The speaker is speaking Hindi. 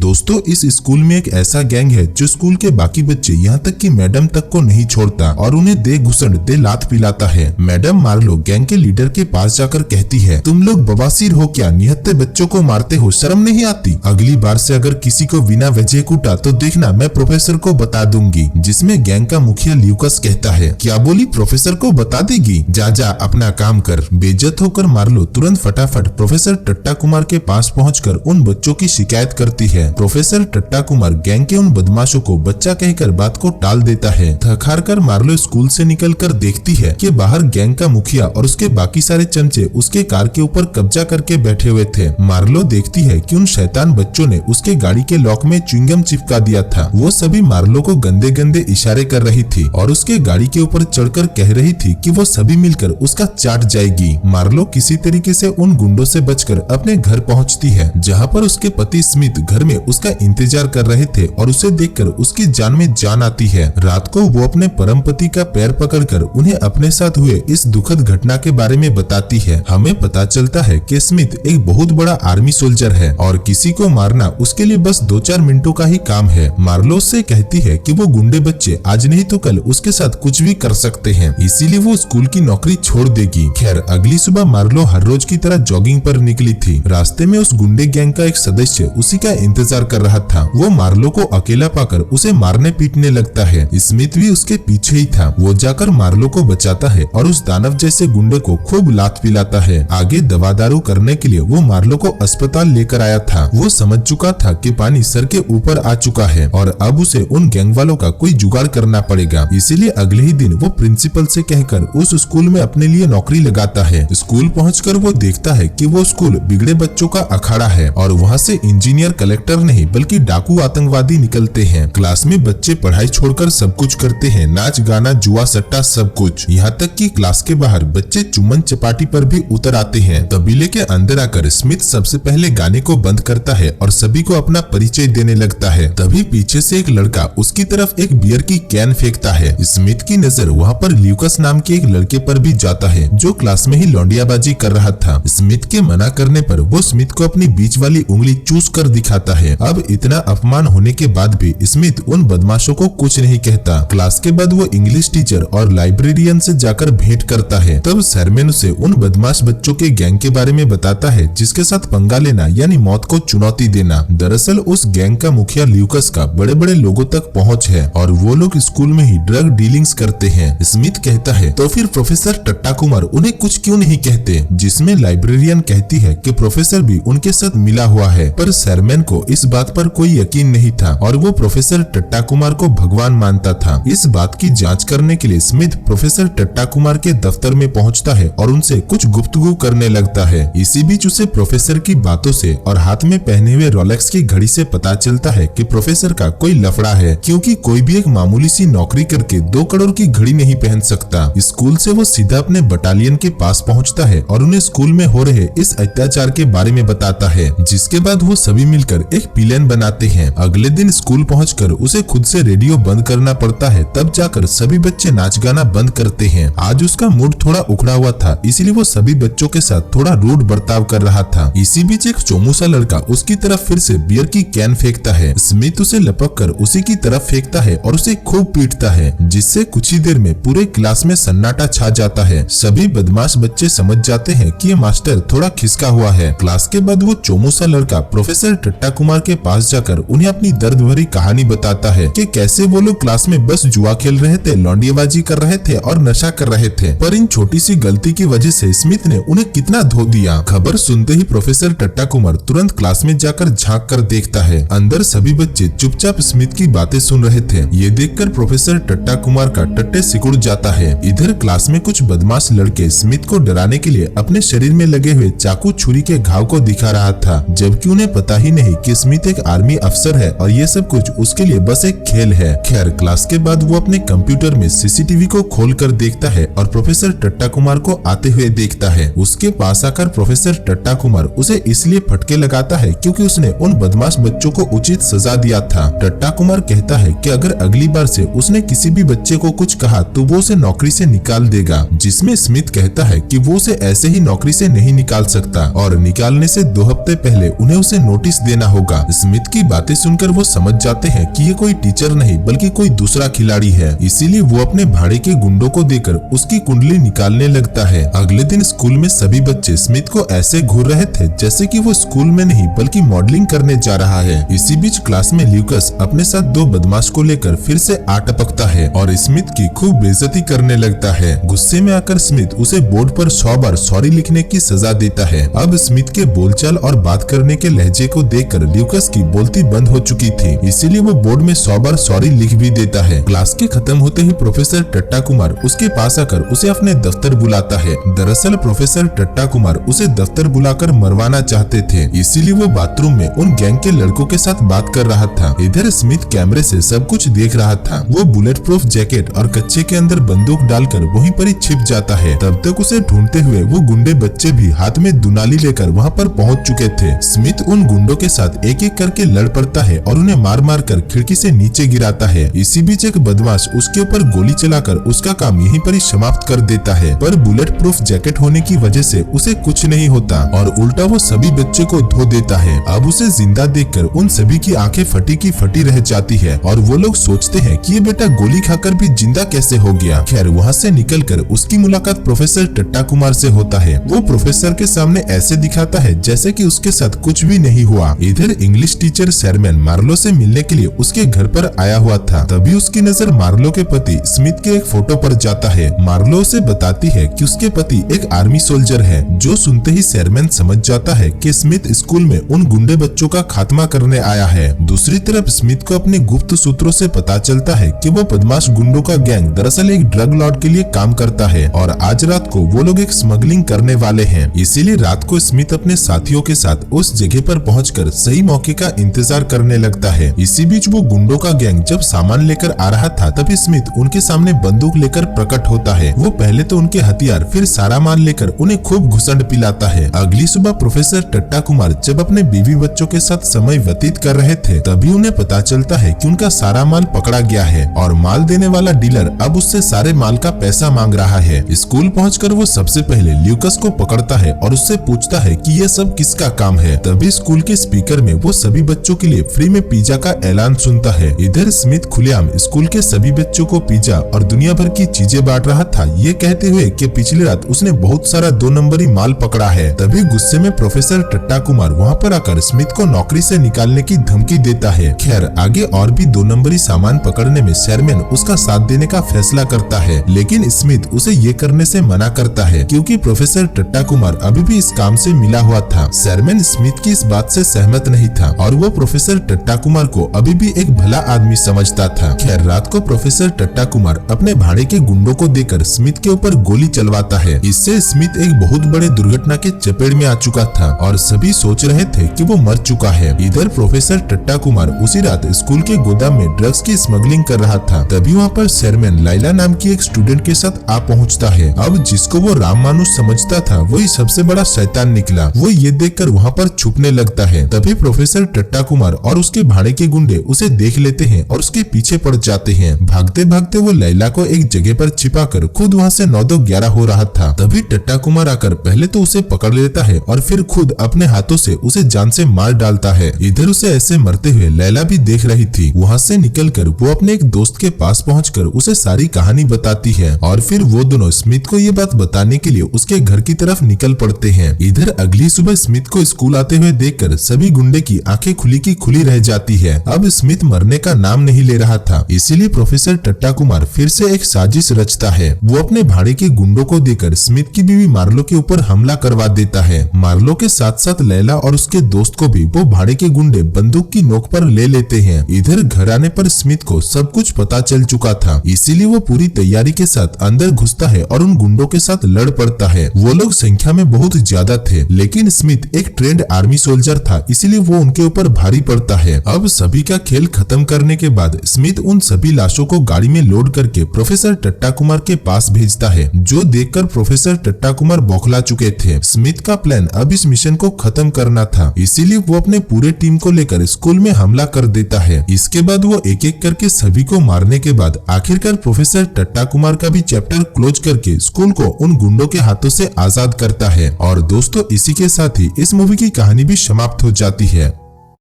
दोस्तों, इस स्कूल में एक ऐसा गैंग है जो स्कूल के बाकी बच्चे यहाँ तक कि मैडम तक को नहीं छोड़ता और उन्हें दे घुसड़ दे लात पिलाता है। मैडम मार्लो गैंग के लीडर के पास जाकर कहती है, तुम लोग बवासीर हो क्या? निहत्थे बच्चों को मारते हो, शर्म नहीं आती? अगली बार से अगर किसी को बिना वजह कूटा तो देखना मैं प्रोफेसर को बता दूंगी। जिसमें गैंग का मुखिया ल्यूकस कहता है, क्या बोली? प्रोफेसर को बता देगी? जा जा अपना काम कर। बेइज्जत होकर मार्लो तुरंत फटाफट प्रोफेसर टट्टा कुमार के पास पहुंचकर उन बच्चों की शिकायत करती है। प्रोफेसर टट्टा कुमार गैंग के उन बदमाशों को बच्चा कहकर बात को टाल देता है। थक हार कर मार्लो स्कूल से निकलकर देखती है कि बाहर गैंग का मुखिया और उसके बाकी सारे चमचे उसके कार के ऊपर कब्जा करके बैठे हुए थे। मार्लो देखती है कि उन शैतान बच्चों ने उसके गाड़ी के लॉक में च्युइंगम चिपका दिया था। वो सभी मार्लो को गंदे गंदे इशारे कर रही थी और उसके गाड़ी के ऊपर चढ़कर कह रही थी कि वो सभी मिलकर उसका चाट जाएगी। मार्लो किसी तरीके से उन गुंडों से बचकर अपने घर पहुंचती है, जहां पर उसके पति स्मिथ घर में उसका इंतजार कर रहे थे और उसे देखकर उसकी जान में जान आती है। रात को वो अपने परम पति का पैर पकड़कर उन्हें अपने साथ हुए इस दुखद घटना के बारे में बताती है। हमें पता चलता है कि स्मिथ एक बहुत बड़ा आर्मी सोल्जर है और किसी को मारना उसके लिए बस 2-4 मिनटों का ही काम है। मार्लो से कहती है कि वो गुंडे बच्चे आज नहीं तो कल उसके साथ कुछ भी कर सकते हैं, इसीलिए वो स्कूल की नौकरी छोड़ देगी। खैर, अगली सुबह मार्लो हर रोज की तरह जॉगिंग पर निकली थी। रास्ते में उस गुंडे गैंग का एक सदस्य उसी का इंतजार कर रहा था। वो मार्लो को अकेला पाकर उसे मारने पीटने लगता है। स्मिथ भी उसके पीछे ही था। वो जाकर मार्लो को बचाता है और उस दानव जैसे गुंडे को खूब लात पिलाता है। आगे दवा दारू करने के लिए वो मार्लो को अस्पताल लेकर आया था। वो समझ चुका था कि पानी सर के ऊपर आ चुका है और अब उसे उन गैंग वालों का कोई जुगाड़ करना पड़ेगा। इसीलिए अगले ही दिन वो प्रिंसिपल से कहकर उस स्कूल में अपने लिए नौकरी लगाता है। स्कूल पहुंचकर वो देखता है कि वो स्कूल बिगड़े बच्चों का अखाड़ा है और वहाँ से इंजीनियर कलेक्टर नहीं बल्कि डाकू आतंकवादी निकलते हैं। क्लास में बच्चे पढ़ाई छोड़कर सब कुछ करते हैं, नाच गाना जुआ सट्टा सब कुछ। यहाँ तक कि क्लास के बाहर बच्चे चुम्बन चपाटी पर भी उतर आते हैं। तबीले के अंदर आकर स्मिथ सबसे पहले गाने को बंद करता है और सभी को अपना परिचय देने लगता है। तभी पीछे से एक लड़का उसकी तरफ एक बियर की कैन फेंकता है। स्मिथ की नजर वहाँ पर ल्यूकस नाम के एक लड़के पर भी जाता है जो क्लास में ही लौंडियाबाजी कर रहा था। स्मिथ के मना करने पर वो स्मिथ को अपनी बीच वाली उंगली चूस कर दिखाता है। अब इतना अपमान होने के बाद भी स्मिथ उन बदमाशों को कुछ नहीं कहता। क्लास के बाद वो इंग्लिश टीचर और लाइब्रेरियन से जाकर भेंट करता है। तब सरमैन उसे उन बदमाश बच्चों के गैंग के बारे में बताता है जिसके साथ पंगा लेना यानी मौत को चुनौती देना। दरअसल उस गैंग का मुखिया ल्यूकस का बड़े बड़े लोगों तक पहुंच है और वो लोग स्कूल में ही ड्रग डीलिंग्स करते हैं। स्मिथ कहता है, तो फिर प्रोफेसर टट्टा कुमार उन्हें कुछ क्यों नहीं कहते? जिसमें लाइब्रेरियन कहती है कि प्रोफेसर भी उनके साथ मिला हुआ है। पर सरमैन को इस बात पर कोई यकीन नहीं था और वो प्रोफेसर टट्टा कुमार को भगवान मानता था। इस बात की जांच करने के लिए स्मिथ प्रोफेसर टट्टा कुमार के दफ्तर में पहुंचता है और उनसे कुछ गुफ्तगू करने लगता है। इसी बीच उसे प्रोफेसर की बातों से और हाथ में पहने हुए रोलेक्स की घड़ी से पता चलता है कि प्रोफेसर का कोई लफड़ा है, क्योंकि कोई भी एक मामूली सी नौकरी करके 2 करोड़ की घड़ी नहीं पहन सकता। स्कूल से वो सीधा अपने बटालियन के पास पहुंचता है और उन्हें स्कूल में हो रहे इस अत्याचार के बारे में बताता है, जिसके बाद वो सभी मिलकर एक प्लान बनाते हैं। अगले दिन स्कूल पहुंचकर उसे खुद से रेडियो बंद करना पड़ता है, तब जाकर सभी बच्चे नाच गाना बंद करते हैं। आज उसका मूड थोड़ा उखड़ा हुआ था, इसीलिए वो सभी बच्चों के साथ थोड़ा रूड बर्ताव कर रहा था। इसी बीच एक चोमूसा लड़का उसकी तरफ फिर से बियर की कैन फेंकता है। स्मिथ उसे लपक कर उसी की तरफ फेंकता है और उसे खूब पीटता है, जिससे कुछ ही देर में पूरे क्लास में सन्नाटा छा जाता है। सभी बदमाश बच्चे समझ जाते हैं कि ये मास्टर थोड़ा खिसका हुआ है। क्लास के बाद वो चोमूसा लड़का प्रोफेसर टट्टा कुमार के पास जाकर उन्हें अपनी दर्द भरी कहानी बताता है कि कैसे वो लोग क्लास में बस जुआ खेल रहे थे, लौंडियाबाजी कर रहे थे और नशा कर रहे थे, पर इन छोटी सी गलती की वजह से स्मिथ ने उन्हें कितना धो दिया। खबर सुनते ही प्रोफेसर टट्टा कुमार तुरंत क्लास में जाकर झांक कर देखता है। अंदर सभी बच्चे चुपचाप स्मिथ की बातें सुन रहे थे। ये देखकर प्रोफेसर टट्टा कुमार का टट्टे सिकुड़ जाता है। इधर क्लास में कुछ बदमाश लड़के स्मिथ को डराने के लिए अपने शरीर में लगे हुए चाकू छुरी के घाव को दिखा रहा था, जबकि उन्हें पता ही नहीं कि स्मिथ एक आर्मी अफसर है और ये सब कुछ उसके लिए बस एक खेल है। खैर, क्लास के बाद वो अपने कंप्यूटर में सीसीटीवी को खोल कर देखता है और प्रोफेसर टट्टा कुमार को आते हुए देखता है। उसके पास आकर प्रोफेसर टट्टा कुमार उसे इसलिए फटके लगाता है क्योंकि उसने उन बदमाश बच्चों को उचित सजा दिया था। टट्टा कुमार कहता है कि अगर अगली बार से उसने किसी भी बच्चे को कुछ कहा तो वो उसे नौकरी से निकाल देगा, जिसमें स्मिथ कहता है कि वो उसे ऐसे ही नौकरी से नहीं निकाल सकता और निकालने से 2 हफ्ते पहले उन्हें उसे नोटिस देना होगा। स्मिथ की बातें सुनकर वो समझ जाते हैं कि ये कोई टीचर नहीं बल्कि कोई दूसरा खिलाड़ी है, इसीलिए वो अपने भाड़े के गुंडों को देकर उसकी कुंडली निकालने लगता है। अगले दिन स्कूल में सभी बच्चे स्मिथ को ऐसे घूर रहे थे जैसे कि वो स्कूल में नहीं बल्कि मॉडलिंग करने जा रहा है। इसी बीच क्लास में ल्यूकस अपने साथ 2 बदमाश को लेकर फिर से आ टपकता है और स्मिथ की खूब बेइज्जती करने लगता है। गुस्से में आकर स्मिथ उसे बोर्ड पर 100 बार सॉरी लिखने की सजा देता है। अब स्मिथ के बोलचाल और बात करने के लहजे को देखकर ल्यूकस की बोलती बंद हो चुकी थी, इसीलिए वो बोर्ड में 100 बार सॉरी लिख भी देता है। क्लास के खत्म होते ही प्रोफेसर टट्टा कुमार उसके पास आकर उसे अपने दफ्तर बुलाता है। दरअसल प्रोफेसर टट्टा कुमार उसे दफ्तर बुलाकर मरवाना चाहते थे, इसीलिए वो बाथरूम में उन गैंग के लड़कों के साथ बात कर रहा था। इधर स्मिथ कैमरे से सब कुछ देख रहा था। वो बुलेट प्रूफ जैकेट और कच्चे के अंदर बंदूक डालकर वहीं पर ही छिप जाता है। तब तक उसे ढूंढते हुए वो गुंडे बच्चे भी हाथ में दुनाली लेकर वहाँ पर पहुँच चुके थे। स्मिथ उन गुंडों के साथ एक एक करके लड़ पड़ता है और उन्हें मार मार कर खिड़की से नीचे गिराता है। इसी बीच एक बदमाश उसके ऊपर गोली चलाकर उसका काम यहीं पर ही समाप्त कर देता है, पर बुलेट प्रूफ जैकेट होने की वजह से उसे कुछ नहीं होता और उल्टा वो सभी बच्चे को धो देता है। अब उसे जिंदा देखकर उन सभी की आंखें फटी की फटी रह जाती है और वो लोग सोचते हैं कि ये बेटा गोली खाकर भी जिंदा कैसे हो गया। खैर वहाँ से निकलकर उसकी मुलाकात प्रोफेसर टट्टा कुमार से होता है। वो प्रोफेसर के सामने ऐसे दिखाता है जैसे कि उसके साथ कुछ भी नहीं हुआ। इधर इंग्लिश टीचर शेरमैन मार्लो से मिलने के लिए उसके घर पर आया हुआ था। तभी उसकी नजर मार्लो के पति स्मिथ के एक फोटो पर जाता है। मार्लो उसे बताती है कि उसके पति एक आर्मी सोल्जर है, जो सुनते ही शेरमैन समझ जाता है कि स्मिथ स्कूल में उन गुंडे बच्चों का खात्मा करने आया है। दूसरी तरफ स्मिथ को अपने गुप्त सूत्रों से पता चलता है कि वो बदमाश गुंडों का गैंग दरअसल एक ड्रग लॉर्ड के लिए काम करता है और आज रात को वो लोग एक स्मगलिंग करने वाले हैं। इसीलिए रात को स्मिथ अपने साथियों के साथ उस जगह पर पहुंचकर सही मौके का इंतजार करने लगता है। इसी बीच वो गुंडों का गैंग जब सामान लेकर आ रहा था तभी स्मिथ उनके सामने बंदूक लेकर प्रकट होता है। वो पहले तो उनके हथियार फिर सारा माल लेकर उन्हें खूब घुसंड पिलाता है। अगली सुबह प्रोफेसर टट्टा कुमार जब अपने बीवी बच्चों के साथ समय व्यतीत कर रहे थे तभी उन्हें पता चलता है कि उनका सारा माल पकड़ा गया है और माल देने वाला डीलर अब उससे सारे माल का पैसा मांग रहा है। स्कूल पहुंचकर वो सबसे पहले ल्यूकस को पकड़ता है और उससे पूछता है कि ये सब किसका काम है। तभी स्कूल के स्पीकर में वो सभी बच्चों के लिए फ्री में पिज्जा का ऐलान सुनता है। इधर स्मिथ खुलेआम स्कूल के सभी बच्चों को पिज्जा और दुनिया भर की चीजें बांट रहा था, ये कहते हुए कि पिछली रात उसने बहुत सारा 2 नंबरी माल पकड़ा है। तभी गुस्से में प्रोफेसर टट्टा कुमार वहाँ पर आकर स्मिथ को नौकरी से निकालने की धमकी देता है। खैर आगे और भी 2 नंबरी सामान पकड़ने में शेरमैन उसका साथ देने का फैसला करता है, लेकिन स्मिथ उसे ये करने से मना करता है क्योंकि प्रोफेसर टट्टा कुमार अभी भी इस काम से मिला हुआ था। शेरमैन स्मिथ की इस बात से सहमत नहीं था और वो प्रोफेसर टट्टा कुमार को अभी भी एक भला आदमी समझता था। खैर रात को प्रोफेसर टट्टा कुमार अपने भाड़े के गुंडों को देकर स्मिथ के ऊपर गोली चलवाता है। इससे स्मिथ एक बहुत बड़े दुर्घटना के चपेट में आ चुका था और सभी सोच रहे थे कि वो मर चुका है। इधर प्रोफेसर टट्टा कुमार उसी रात स्कूल के गोदाम में ड्रग्स की स्मगलिंग कर रहा था। तभी वहाँ पर शेरमैन लाइला नाम की एक स्टूडेंट के साथ आ पहुँचता है। अब जिसको वो राम मानुष समझता था वही सबसे बड़ा शैतान निकला। वो ये देखकर वहाँ पर छुपने लगता है। तभी प्रोफेसर टट्टा कुमार और उसके भाड़े के गुंडे उसे देख लेते हैं और उसके पीछे पड़ जाते हैं। भागते भागते वो लैला को एक जगह पर छिपाकर खुद वहाँ से 9-11 हो रहा था। तभी टट्टा कुमार आकर पहले तो उसे पकड़ लेता है और फिर खुद अपने हाथों से उसे जान से मार डालता है। इधर उसे ऐसे मरते हुए लैला भी देख रही थी। वहाँ से निकलकर वो अपने एक दोस्त के पास पहुंचकर उसे सारी कहानी बताती है और फिर वो दोनों स्मिथ को ये बात बताने के लिए उसके घर की तरफ निकल पड़ते हैं। इधर अगली सुबह स्मिथ को स्कूल आते हुए देखकर सभी गुंडे की आंखें खुली की खुली रह जाती है। अब स्मिथ मरने का नाम नहीं ले रहा था, इसीलिए प्रोफेसर टट्टा कुमार फिर से एक साजिश रचता है। वो अपने भाड़े के गुंडों को देकर स्मिथ की बीवी मार्लो के ऊपर हमला करवा देता है। मार्लो के साथ साथ लैला और उसके दोस्त को भी वो भाड़े के गुंडे बंदूक की नोक पर ले लेते हैं। इधर घर आने पर स्मिथ को सब कुछ पता चल चुका था, इसीलिए वो पूरी तैयारी के साथ अंदर घुसता है और उन गुंडों के साथ लड़ पड़ता है। वो लोग संख्या में बहुत ज्यादा थे, लेकिन स्मिथ एक ट्रेंड आर्मी सोल्जर था, इसीलिए वो उनके ऊपर भारी पड़ता है। अब सभी का खेल खत्म करने के बाद स्मिथ उन सभी लाशों को गाड़ी में लोड करके प्रोफेसर टट्टा कुमार के पास भेजता है, जो देखकर प्रोफेसर टट्टा कुमार बौखला चुके थे। स्मिथ का प्लान अब इस मिशन को खत्म करना था, इसीलिए वो अपने पूरे टीम को लेकर स्कूल में हमला कर देता है। इसके बाद वो एक एक करके सभी को मारने के बाद आखिरकार प्रोफेसर टट्टा कुमार का भी चैप्टर क्लोज करके स्कूल को उन गुंडों के हाथों से आजाद करता है। और दोस्तों, इसी के साथ ही इस मूवी की कहानी भी समाप्त हो जाती है।